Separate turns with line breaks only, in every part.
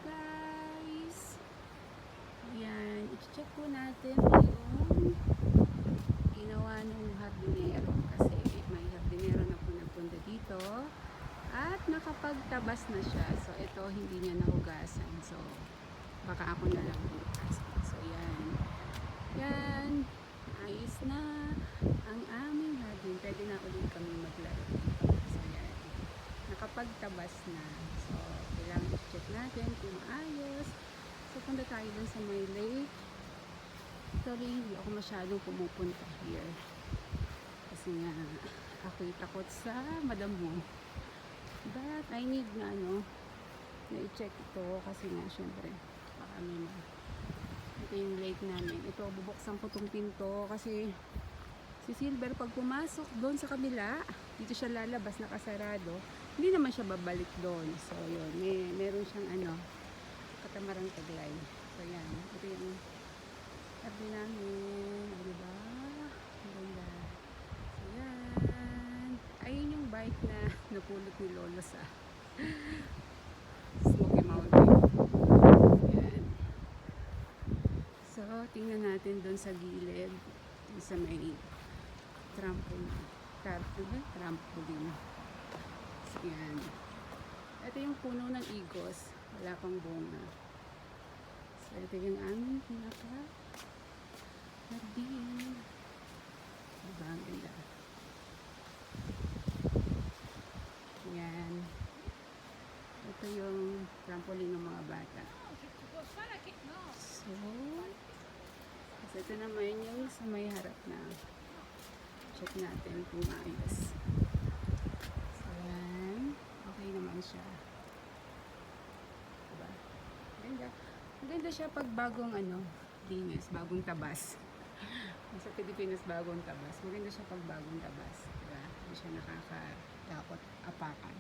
guys! Ayan, i-check po natin yung ginawa ng hardinero kasi may hardinero na po nagpunta dito at nakapagtabas na siya. So ito hindi niya nahugasan. So baka ako na lang hugasan. So yan. Yan. Ayos na ang aming hardin. Pwede na ulit kami maglaro. So yan. Nakapagtabas na. So kailangan i-check natin kung maayos. So punta tayo dun sa may lake. Sorry, hindi ako masyadong pumupunta here. Kasi nga, ako'y takot sa madam mo. But, I need na, na-check ito. Kasi nga, syempre, baka may ito yung lake namin. Ito, bubuksan ko itong pinto. Kasi, si Silver, pag pumasok doon sa kabila, dito siya lalabas, nakasarado. Hindi naman siya babalik doon. So, yun. Meron siyang, katamarang taglay. So, yan. Ito yung sabi namin, diba? Maganda. So, yan. Ayun yung bike na napulot ni Lolo sa Smoky Mountain. Yan. So, tingnan natin doon sa gilid. Sa may trampoline. Trampoline. So, yan. Ito yung puno ng igos. Wala pang bunga. So, ito yung aming hardin. Diba? Ang ganda. Yan. Ito yung trampoline ng mga bata. So, ito naman yung sa may harap na. Check natin kung maayos. So, yan. Okay naman siya. Diba? Ganda. Maganda siya pag bagong linis, bagong tabas. Sa Pilipinas, bagong tabas. Maganda siya pag bagong tabas. Diba? Hindi siya nakakatakot apakan.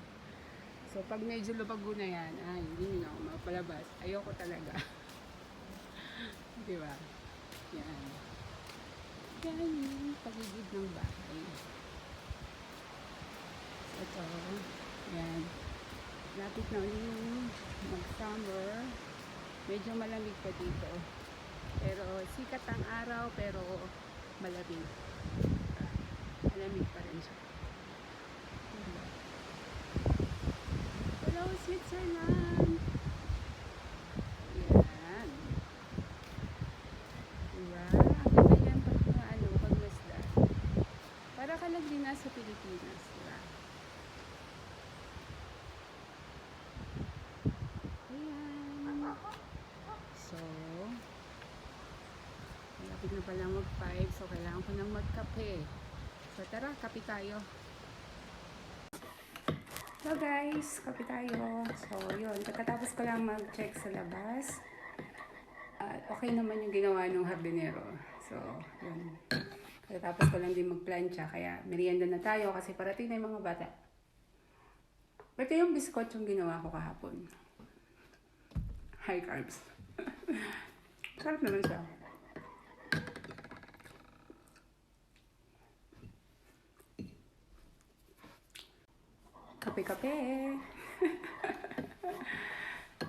So, pag medyo lubago na yan, hindi na ako mapalabas. Ayoko talaga. Diba? Yan. Yan yung paligid ng bahay. So, ito. Yan. Lapit na yung mag-summer. Medyo malamig pa dito. Pero sikat ang araw, pero malamig. Malamig pa rin siya. Hello, Switzerland! Yan. Diba? Ang ganda yan pag masdan. Para ka lang din nasa Pilipinas. Diba? So, malapit na pala mag-5. So, kailangan ko nang magkape. So, tara, kape tayo. So, guys, kape tayo. So, yun. Pagkatapos ko lang mag-check sa labas. Okay naman yung ginawa ng hardinero. So, yun. Pagkatapos ko lang din mag-plancha. Kaya, merienda na tayo kasi parating na yung mga bata. Ito yung biskot yung ginawa ko kahapon. High carbs. Sarap naman siya. Kape-kape.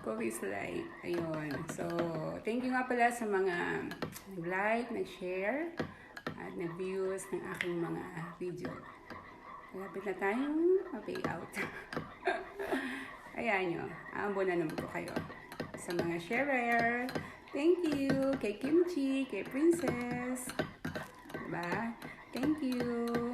Coffee's light. Ayun. So, thank you nga pala sa mga nag-like, nag-share, at nag-views ng aking mga video. Malapit na tayong ma-payout. Ayan nyo. Aambo na naman ko kayo. Sa mga sharer. Thank you. Kay Kimchi, kay Princess. Diba? Thank you.